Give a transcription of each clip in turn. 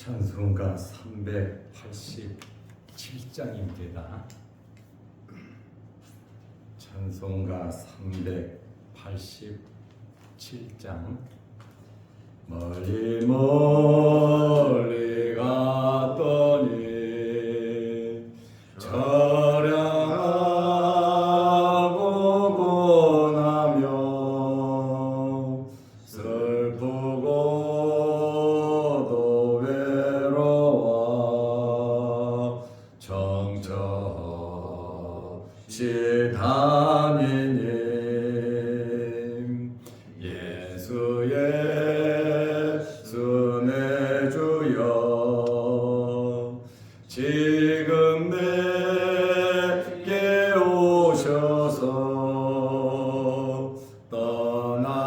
찬송가 387장입니다. 찬송가 387장. 멀리 멀리 갔더니 처량하고 고나며 슬프고도 외로워 정처없이 다니니 예수 내 주여 지금 내게 오셔서 떠나가지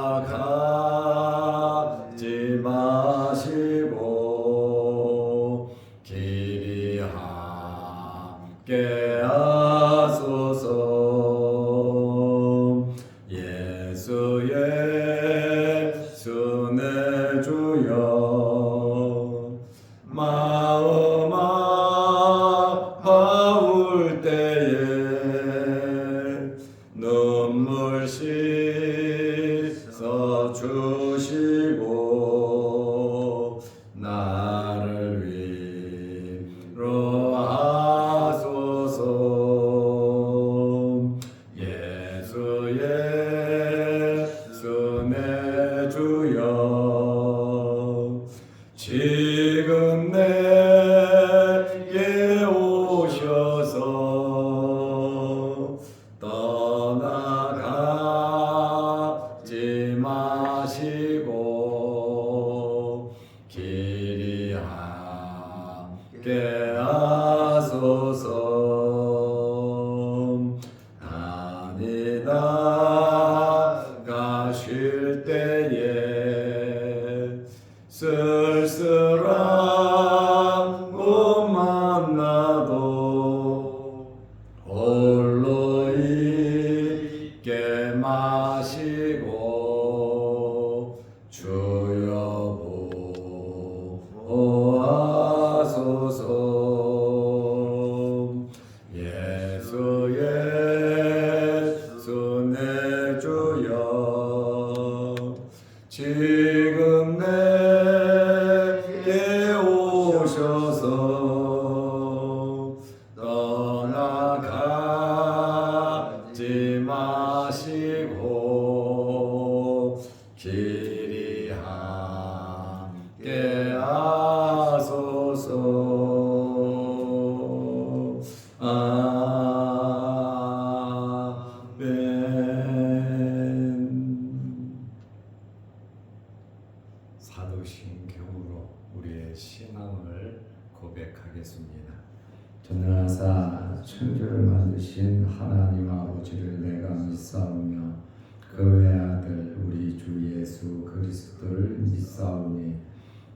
마시고 길이 함께 하소서. 예수 내 주여 마음 아파올 때에 눈물 씻어 주시고 나를 위로하소서. 예수 내 주여 지금 내게 오셔서 떠나가지 마시고 길이 함께 하소서. 다니다가 쉴 때에 쓸쓸한 곳만 나도 홀로 있게 마시고 주여 보호하소서. 예수 내 주여 지금 내게 오셔서 떠나가지 마시고 길이 함께 하소서. 사도신경으로 우리의 신앙을 고백하겠습니다. 전능하사 천주를 만드신 하나님 아버지를 내가 믿사오며 그 외아들 우리 주 예수 그리스도를 믿사오니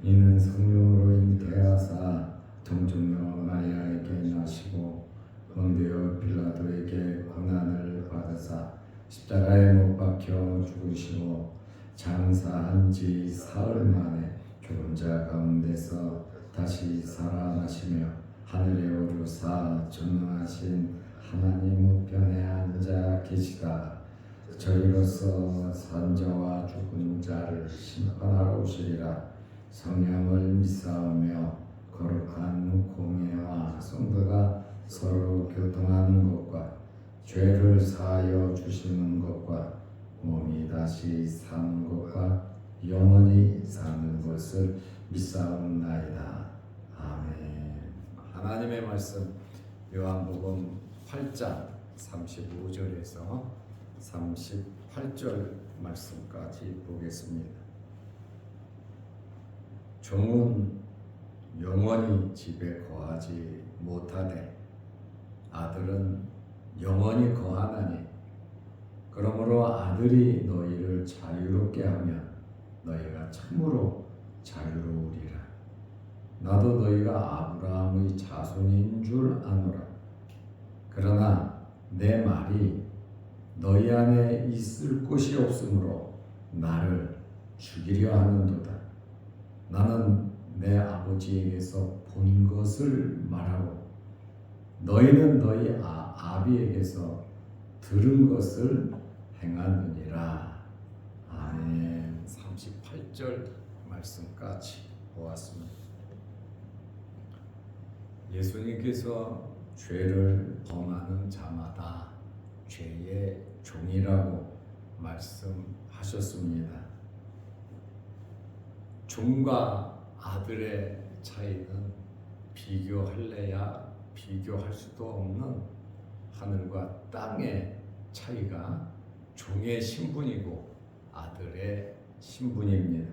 이는 성령으로 잉태하사 동정녀 마리아에게 나시고 본디오 빌라도에게 고난을 받으사 십자가에 못 박혀 죽으시고 장사한 지 사흘 만에 죽은 자 가운데서 다시 살아나시며 하늘에 오르사 전능하신 하나님 우편에 앉아 계시다. 저희로서 산자와 죽은 자를 심판하러 오시리라. 성령을 믿사오며 거룩한 공예와 성도가 서로 교통하는 것과 죄를 사하여 주시는 것과 몸이 다시 사는 것과 영원히 사는 것을 믿사옵나이다. 아멘. 하나님의 말씀 요한복음 8장 35절에서 38절 말씀까지 보겠습니다. 종은 영원히 집에 거하지 못하되 아들은 영원히 거하나니 그러므로 아들이 너희를 자유롭게 하면 너희가 참으로 자유로우리라. 나도 너희가 아브라함의 자손인 줄 아노라. 그러나 내 말이 너희 안에 있을 곳이 없으므로 나를 죽이려 하는도다. 나는 내 아버지에게서 본 것을 말하고 너희는 너희 아비에게서 들은 것을 행하느니라. 아멘. 38절 말씀까지 보았습니다. 예수님께서 죄를 범하는 자마다 죄의 종이라고 말씀하셨습니다. 종과 아들의 차이는 비교할래야 비교할 수도 없는 하늘과 땅의 차이가 종의 신분이고 아들의 신분입니다.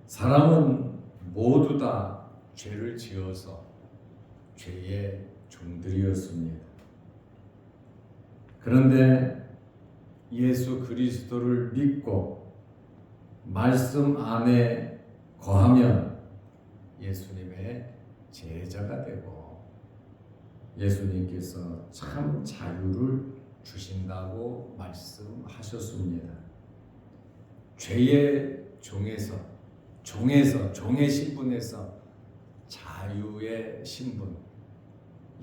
사람은 모두 다 죄를 지어서 죄의 종들이었습니다. 그런데 예수 그리스도를 믿고 말씀 안에 거하면 예수님의 제자가 되고 예수님께서 참 자유를 주신다고 말씀하셨습니다. 죄의 종에서 종의 신분에서 자유의 신분,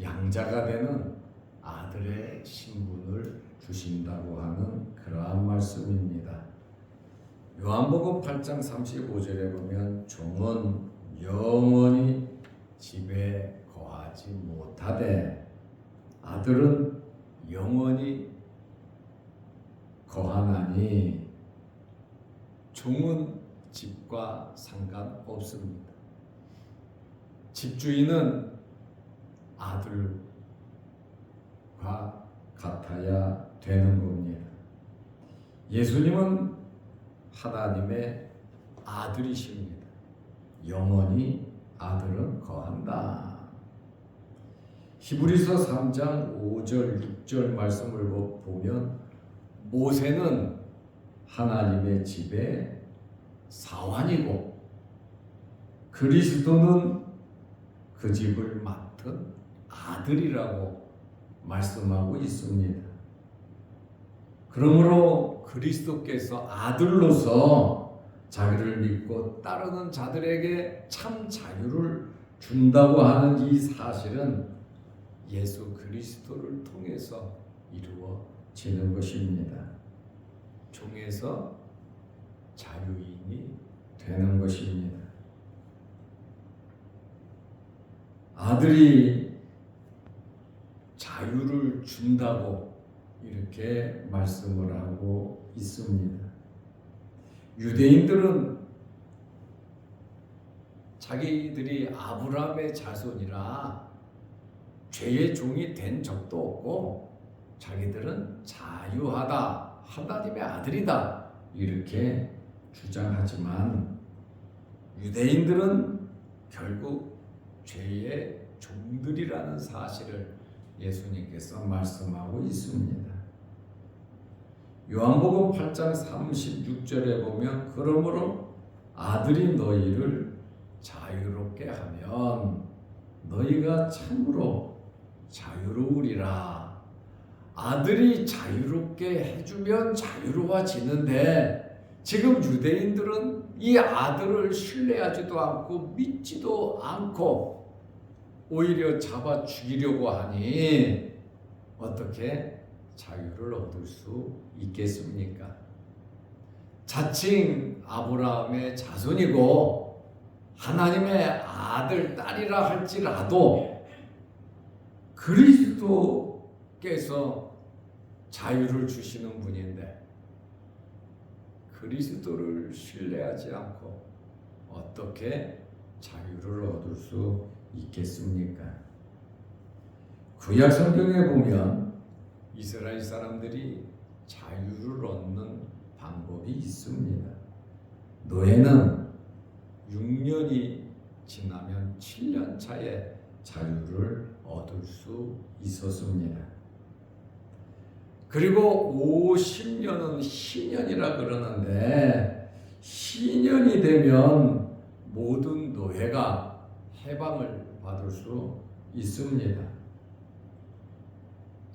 양자가 되는 아들의 신분을 주신다고 하는 그러한 말씀입니다. 요한복음 8장 35절에 보면 종은 영원히 집에 거하지 못하되 아들은 영원히 거하나니 종은 집과 상관없습니다. 집주인은 아들과 같아야 되는 겁니다. 예수님은 하나님의 아들이십니다. 영원히 아들은 거한다. 히브리서 3장 5절 6절 말씀을 보면 모세는 하나님의 집의 사환이고 그리스도는 그 집을 맡은 아들이라고 말씀하고 있습니다. 그러므로 그리스도께서 아들로서 자기를 믿고 따르는 자들에게 참 자유를 준다고 하는 이 사실은 예수 그리스도를 통해서 이루어지는 것입니다. 종에서 자유인이 되는 것입니다. 아들이 자유를 준다고 이렇게 말씀을 하고 있습니다. 유대인들은 자기들이 아브라함의 자손이라 죄의 종이 된 적도 없고 자기들은 자유하다, 하나님의 아들이다 이렇게 주장하지만 유대인들은 결국 죄의 종들이라는 사실을 예수님께서 말씀하고 있습니다. 요한복음 8장 36절에 보면 그러므로 아들이 너희를 자유롭게 하면 너희가 참으로 자유로우리라. 아들이 자유롭게 해주면 자유로워지는데 지금 유대인들은 이 아들을 신뢰하지도 않고 믿지도 않고 오히려 잡아 죽이려고 하니 어떻게 자유를 얻을 수 있겠습니까? 자칭 아브라함의 자손이고 하나님의 아들, 딸이라 할지라도 그리스도께서 자유를 주시는 분인데 그리스도를 신뢰하지 않고 어떻게 자유를 얻을 수 있겠습니까? 구약 성경에 보면 이스라엘 사람들이 자유를 얻는 방법이 있습니다. 노예는 6년이 지나면 7년 차에 자유를 얻을 수 있었습니다. 그리고 50년은 희년이라 그러는데 희년이 되면 모든 노예가 해방을 받을 수 있습니다.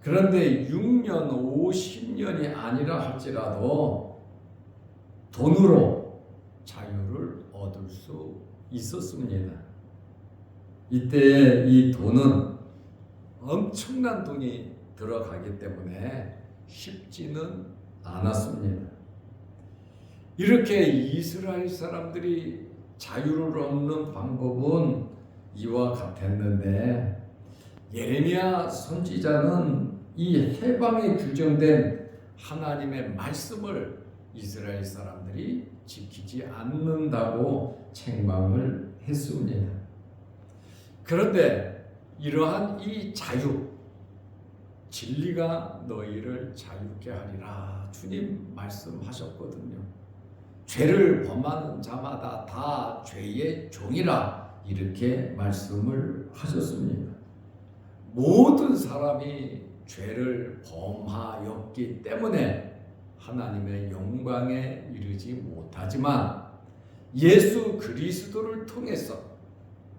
그런데 6년, 50년이 아니라 할지라도 돈으로 자유를 있었습니다. 이때 이 돈은 엄청난 돈이 들어가기 때문에 쉽지는 않았습니다. 이렇게 이스라엘 사람들이 자유를 얻는 방법은 이와 같았는데, 예레미야 선지자는 이 해방에 규정된 하나님의 말씀을 이스라엘 사람들이 지키지 않는다고 책망을 했습니다. 그런데 이러한 이 자유, 진리가 너희를 자유케 하리라 주님 말씀하셨거든요. 죄를 범하는 자마다 다 죄의 종이라 이렇게 말씀을 하셨습니다. 모든 사람이 죄를 범하였기 때문에 하나님의 영광에 이르지 못하지만, 예수 그리스도를 통해서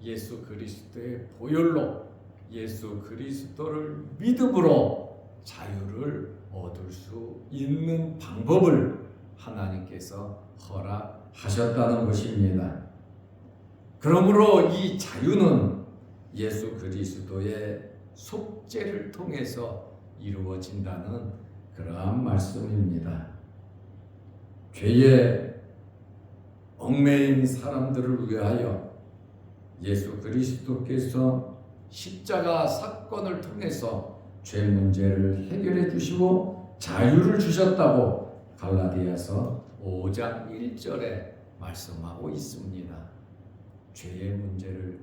예수 그리스도의 보혈로 예수 그리스도를 믿음으로 자유를 얻을 수 있는 방법을 하나님께서 허락하셨다는 것입니다. 그러므로 이 자유는 예수 그리스도의 속죄를 통해서 이루어진다는 그러한 말씀입니다. 죄에 얽매인 사람들을 위하여 예수 그리스도께서 십자가 사건을 통해서 죄 문제를 해결해 주시고 자유를 주셨다고 갈라디아서 5장 1절에 말씀하고 있습니다. 죄의 문제를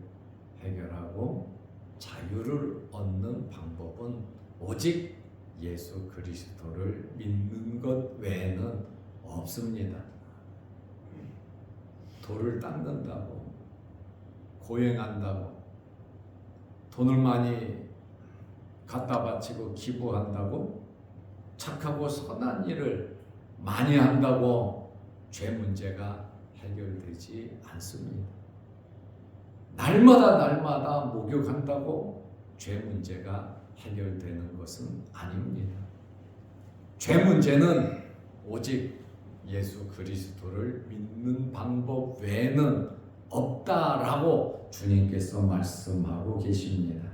해결하고 자유를 얻는 방법은 오직 예수 그리스도를 믿는 것 외에는 없습니다. 돌을 닦는다고, 고행한다고, 돈을 많이 갖다 바치고 기부한다고, 착하고 선한 일을 많이 한다고 죄 문제가 해결되지 않습니다. 날마다 목욕한다고 죄 문제가 해결되는 것은 아닙니다. 죄 문제는 오직 예수 그리스도를 믿는 방법 외에는 없다라고 주님께서 말씀하고 계십니다.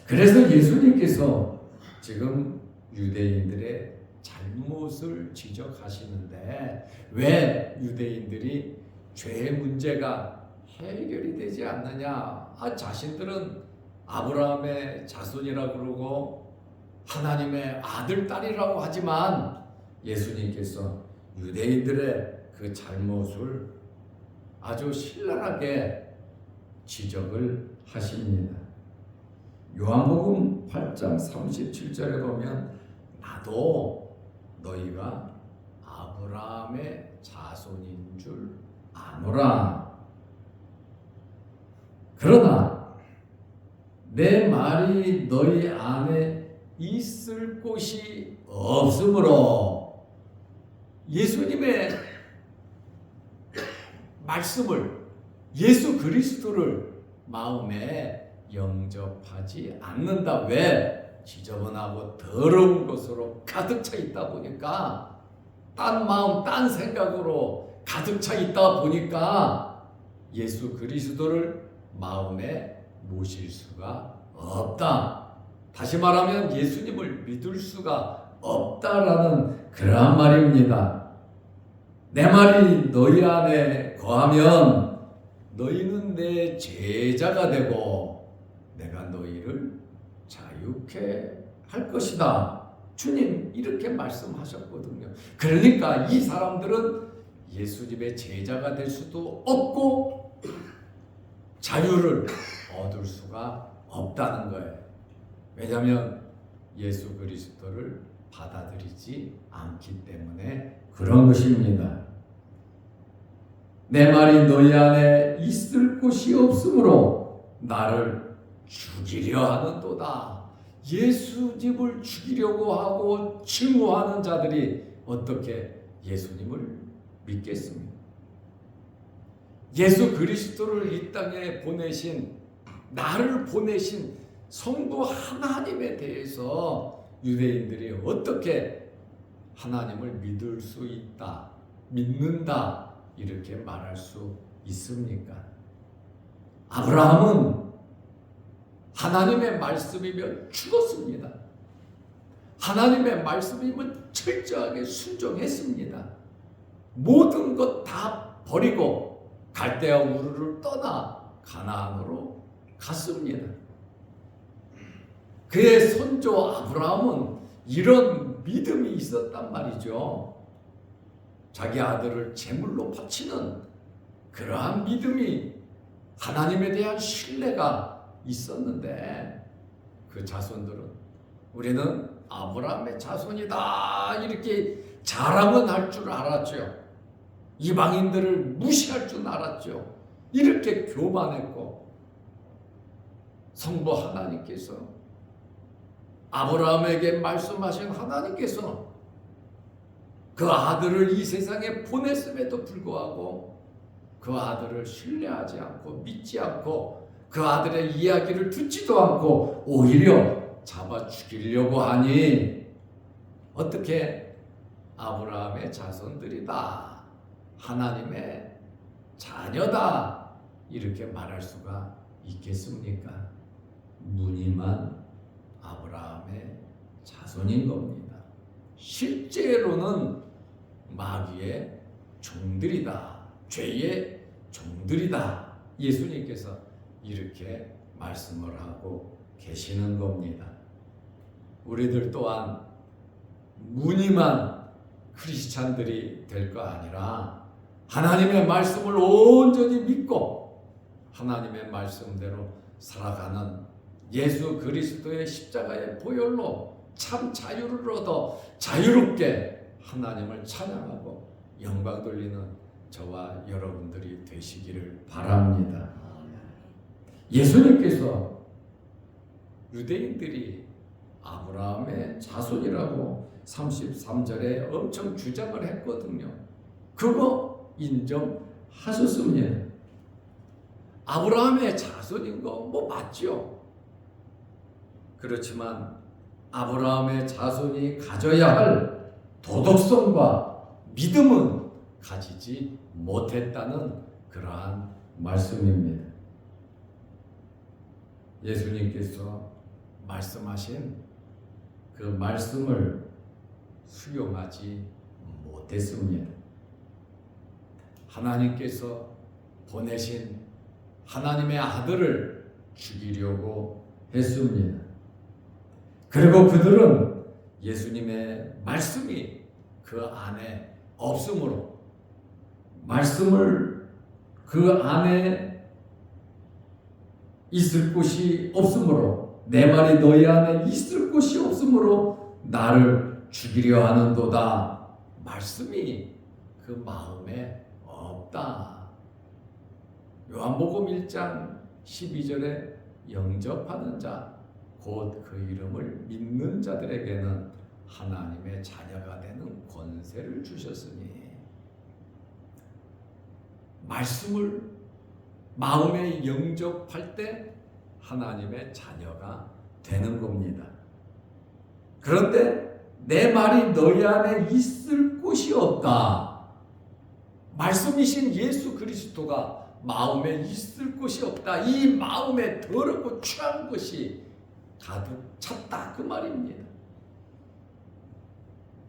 그래서 예수님께서 지금 유대인들의 잘못을 지적하시는데, 왜 유대인들이 죄의 문제가 해결이 되지 않느냐? 자신들은 아브라함의 자손이라고 그러고 하나님의 아들, 딸이라고 하지만, 예수님께서 유대인들의 그 잘못을 아주 신랄하게 지적을 하십니다. 요한복음 8장 37절에 보면 나도 너희가 아브라함의 자손인 줄 아노라. 그러나 내 말이 너희 안에 있을 곳이 없으므로, 예수님의 말씀을, 예수 그리스도를 마음에 영접하지 않는다. 왜? 지저분하고 더러운 것으로 가득 차 있다 보니까, 딴 마음, 딴 생각으로 가득 차 있다 보니까 예수 그리스도를 마음에 모실 수가 없다. 다시 말하면 예수님을 믿을 수가 없다라는 그러한 말입니다. 내 말이 너희 안에 거하면 너희는 내 제자가 되고 내가 너희를 자유케 할 것이다. 주님 이렇게 말씀하셨거든요. 그러니까 이 사람들은 예수님의 제자가 될 수도 없고 자유를 얻을 수가 없다는 거예요. 왜냐하면 예수 그리스도를 받아들이지 않기 때문에 그런 것입니다. 내 말이 너희 안에 있을 곳이 없으므로 나를 죽이려 하는도다. 예수님을 죽이려고 하고 증오하는 자들이 어떻게 예수님을 믿겠습니까? 예수 그리스도를 이 땅에 보내신, 나를 보내신 성도 하나님에 대해서 유대인들이 어떻게 하나님을 믿을 수 있다, 믿는다 이렇게 말할 수 있습니까? 아브라함은 하나님의 말씀이면 죽었습니다. 하나님의 말씀이면 철저하게 순종했습니다. 모든 것 다 버리고 갈대아 우르를 떠나 가나안으로 갔습니다. 그의 선조 아브라함은 이런 믿음이 있었단 말이죠. 자기 아들을 제물로 바치는 그러한 믿음이, 하나님에 대한 신뢰가 있었는데, 그 자손들은 우리는 아브라함의 자손이다 이렇게 자랑은 할 줄 알았죠. 이방인들을 무시할 줄 알았죠. 이렇게 교만했고, 성부 하나님께서, 아브라함에게 말씀하신 하나님께서 그 아들을 이 세상에 보냈음에도 불구하고 그 아들을 신뢰하지 않고 믿지 않고 그 아들의 이야기를 듣지도 않고 오히려 잡아 죽이려고 하니, 어떻게 아브라함의 자손들이다, 하나님의 자녀다 이렇게 말할 수가 있겠습니까? 무늬만 아브라함의 자손인 겁니다. 실제로는 마귀의 종들이다, 죄의 종들이다, 예수님께서 이렇게 말씀을 하고 계시는 겁니다. 우리들 또한 무늬만 크리스찬들이 될 거 아니라 하나님의 말씀을 온전히 믿고 하나님의 말씀대로 살아가는 예수 그리스도의 십자가의 보혈로 참 자유를 얻어 자유롭게 하나님을 찬양하고 영광 돌리는 저와 여러분들이 되시기를 바랍니다. 예수님께서 유대인들이 아브라함의 자손이라고 33절에 엄청 주장을 했거든요. 그거 인정하셨습니다. 아브라함의 자손인 거 뭐 맞죠? 그렇지만 아브라함의 자손이 가져야 할 도덕성과 믿음은 가지지 못했다는 그러한 말씀입니다. 예수님께서 말씀하신 그 말씀을 수용하지 못했습니다. 하나님께서 보내신 하나님의 아들을 죽이려고 했습니다. 그리고 그들은 예수님의 말씀이 그 안에 없으므로, 말씀을 그 안에 있을 곳이 없으므로, 내 말이 너희 안에 있을 곳이 없으므로 나를 죽이려 하는도다, 말씀이 그 마음에 없다. 요한복음 1장 12절에 영접하는 자, 곧 그 이름을 믿는 자들에게는 하나님의 자녀가 되는 권세를 주셨으니, 말씀을 마음에 영접할 때 하나님의 자녀가 되는 겁니다. 그런데 내 말이 너희 안에 있을 곳이 없다. 말씀이신 예수 그리스도가 마음에 있을 곳이 없다. 이 마음에 더럽고 추한 것이 가득 찼다 그 말입니다.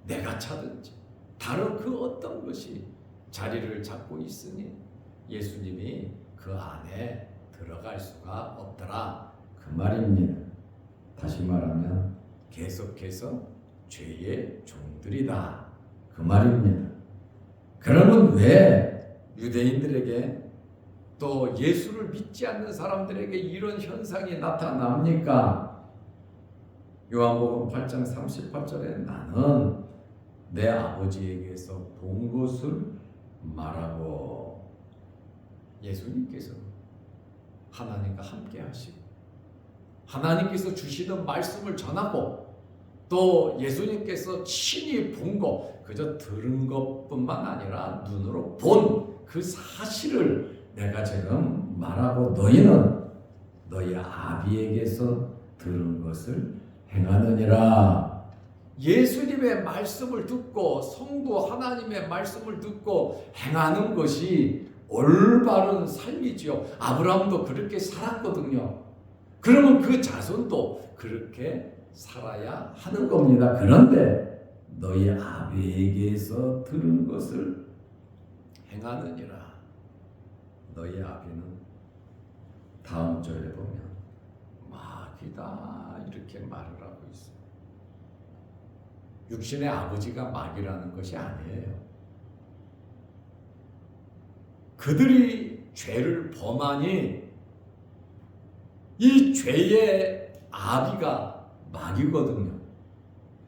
내가 차든지 다른 그 어떤 것이 자리를 잡고 있으니 예수님이 그 안에 들어갈 수가 없더라 그 말입니다. 다시 말하면 계속해서 죄의 종들이다 그 말입니다. 그러면 왜 유대인들에게 또 예수를 믿지 않는 사람들에게 이런 현상이 나타납니까? 요한복음 8장 38절에 나는 내 아버지에게서 본 것을 말하고, 예수님께서 하나님과 함께 하시고 하나님께서 주시는 말씀을 전하고 또 예수님께서 친히 본 것, 그저 들은 것뿐만 아니라 눈으로 본 그 사실을 내가 지금 말하고 너희는 너희 아비에게서 들은 것을 행하느니라. 예수님의 말씀을 듣고 성부 하나님의 말씀을 듣고 행하는 것이 올바른 삶이지요. 아브라함도 그렇게 살았거든요. 그러면 그 자손도 그렇게 살아야 하는 겁니다. 그런데 너희 아비에게서 들은 것을 행하느니라. 너희 아비는 다음 절에 보면 마귀다 이렇게 말을 하고 있어요. 육신의 아버지가 마귀라는 것이 아니에요. 그들이 죄를 범하니 이 죄의 아비가 마귀거든요.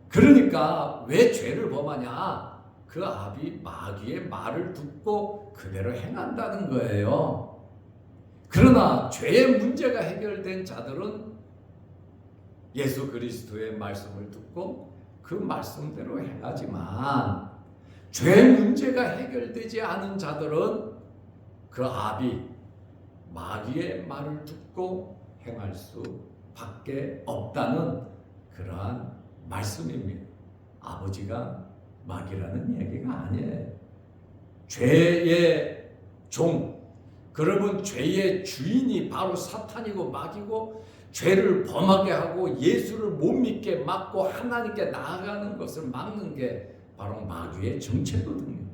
그러니까 왜 죄를 범하냐? 그 아비 마귀의 말을 듣고 그대로 행한다는 거예요. 그러나 죄의 문제가 해결된 자들은 예수 그리스도의 말씀을 듣고 그 말씀대로 행하지만 죄의 문제가 해결되지 않은 자들은 그 아비 마귀의 말을 듣고 행할 수밖에 없다는 그러한 말씀입니다. 아버지가 마귀라는 얘기가 아니에요. 죄의 종, 그러면 죄의 주인이 바로 사탄이고 마귀고 죄를 범하게 하고 예수를 못 믿게 막고 하나님께 나아가는 것을 막는 게 바로 마귀의 정체거든요.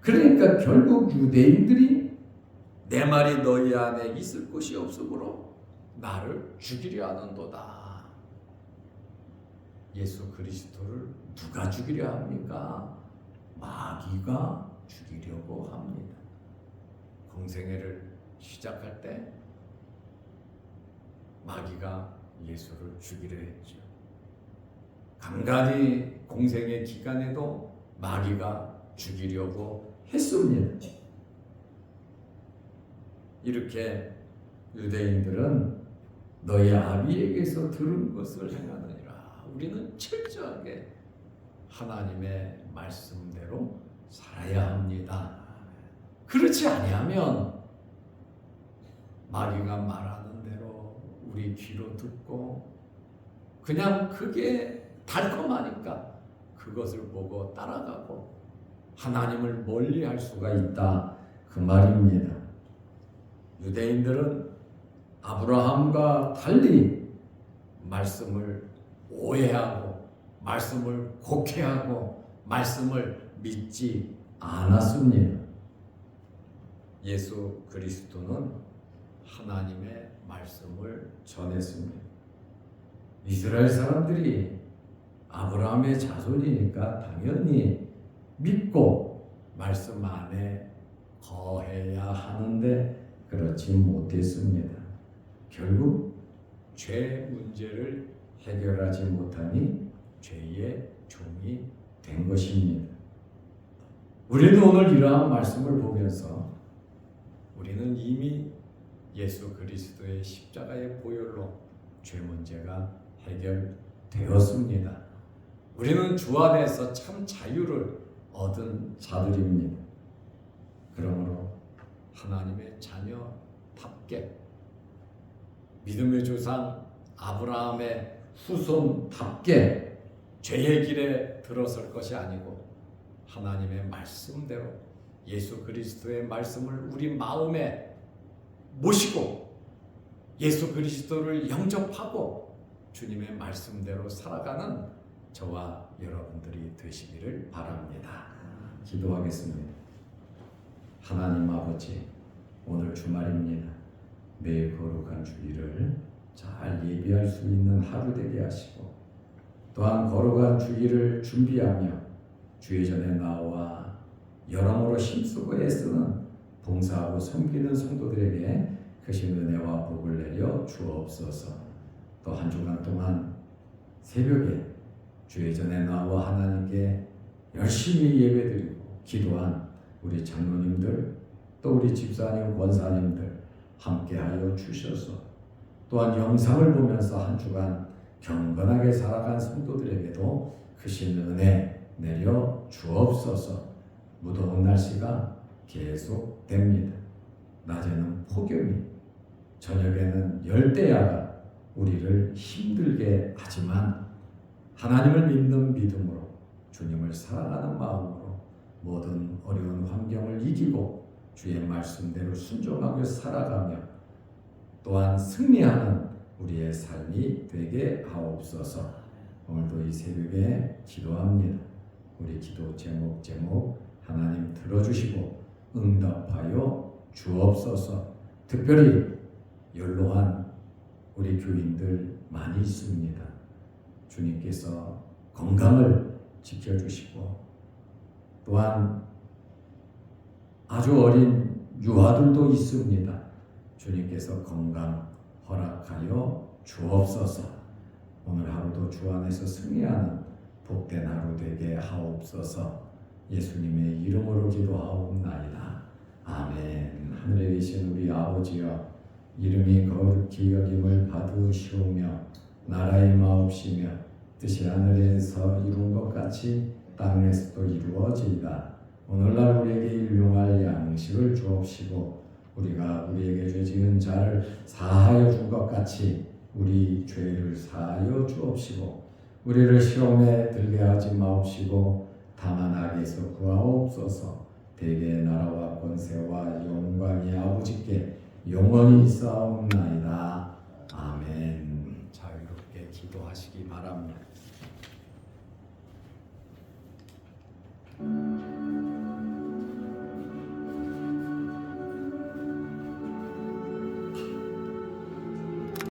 그러니까 결국 유대인들이 내 말이 너희 안에 있을 것이 없으므로 나를 죽이려 하는도다. 예수 그리스도를 누가 죽이려 합니까? 마귀가 죽이려고 합니다. 공생애를 시작할 때 마귀가 예수를 죽이려 했죠. 간간히 공생애 기간에도 마귀가 죽이려고 했습니다. 이렇게 유대인들은 너희 아비에게서 들은 것을 행하느니라. 우리는 철저하게 하나님의 말씀대로 살아야 합니다. 그렇지 아니하면 마귀가 말하는 대로 우리 귀로 듣고 그냥 그게 달콤하니까 그것을 보고 따라가고 하나님을 멀리할 수가 있다 그 말입니다. 유대인들은 아브라함과 달리 말씀을 오해하고 말씀을 곡해하고 말씀을 믿지 않았습니다. 예수 그리스도는 하나님의 말씀을 전했습니다. 이스라엘 사람들이 아브라함의 자손이니까 당연히 믿고 말씀 안에 거해야 하는데 그렇지 못했습니다. 결국 죄 문제를 해결하지 못하니 죄의 종이 된 것입니다. 우리는 오늘 이러한 말씀을 보면서 우리는 이미 예수 그리스도의 십자가의 보혈로 죄 문제가 해결되었습니다. 우리는 주 안에서 참 자유를 얻은 자들입니다. 그러므로 하나님의 자녀답게 믿음의 조상 아브라함의 후손답게 죄의 길에 들어설 것이 아니고 하나님의 말씀대로 예수 그리스도의 말씀을 우리 마음에 모시고 예수 그리스도를 영접하고 주님의 말씀대로 살아가는 저와 여러분들이 되시기를 바랍니다. 기도하겠습니다. 하나님 아버지, 오늘 주말입니다. 매일 거룩한 주일을 잘 예비할 수 있는 하루 되게 하시고 또한 거룩한 주일을 준비하며 주의 전에 나와 여러모로 힘쓰고 애쓰는 봉사하고 섬기는 성도들에게 크신 은혜와 복을 내려 주옵소서. 또 한 주간 동안 새벽에 주의 전에 나와 하나님께 열심히 예배드리고 기도한 우리 장로님들 또 우리 집사님 권사님들 함께하여 주셔서 또한 영상을 보면서 한 주간 경건하게 살아간 성도들에게도 크신 은혜 내려 주옵소서. 무더운 날씨가 계속됩니다. 낮에는 폭염이, 저녁에는 열대야가 우리를 힘들게 하지만 하나님을 믿는 믿음으로 주님을 사랑하는 마음으로 모든 어려운 환경을 이기고 주의 말씀대로 순종하며 살아가며 또한 승리하는 우리의 삶이 되게 하옵소서. 오늘도 이 새벽에 기도합니다. 우리 기도 제목 하나님 들어주시고 응답하여 주옵소서. 특별히 연로한 우리 교인들 많이 있습니다. 주님께서 건강을 지켜주시고 또한 아주 어린 유아들도 있습니다. 주님께서 건강 허락하여 주옵소서. 오늘 하루도 주 안에서 승리하는 복된 하루 되게 하옵소서. 예수님의 이름으로 기도하옵나이다. 아멘. 하늘에 계신 우리 아버지여, 이름이 거룩히 여김을 받으시오며 나라의 마옵시며 뜻이 하늘에서 이룬 것 같이 땅에서도 이루어지이다. 오늘날 우리에게 일용할 양식을 주옵시고 우리가 우리에게 죄 지은 자를 사하여 준 것 같이 우리 죄를 사하여 주옵시고 우리를 시험에 들게 하지 마옵시고 다만 악에서 구하옵소서. 대개의 나라와 권세와 영광이 아버지께 영원히 있사옵나이다. 아멘. 자유롭게 기도하시기 바랍니다.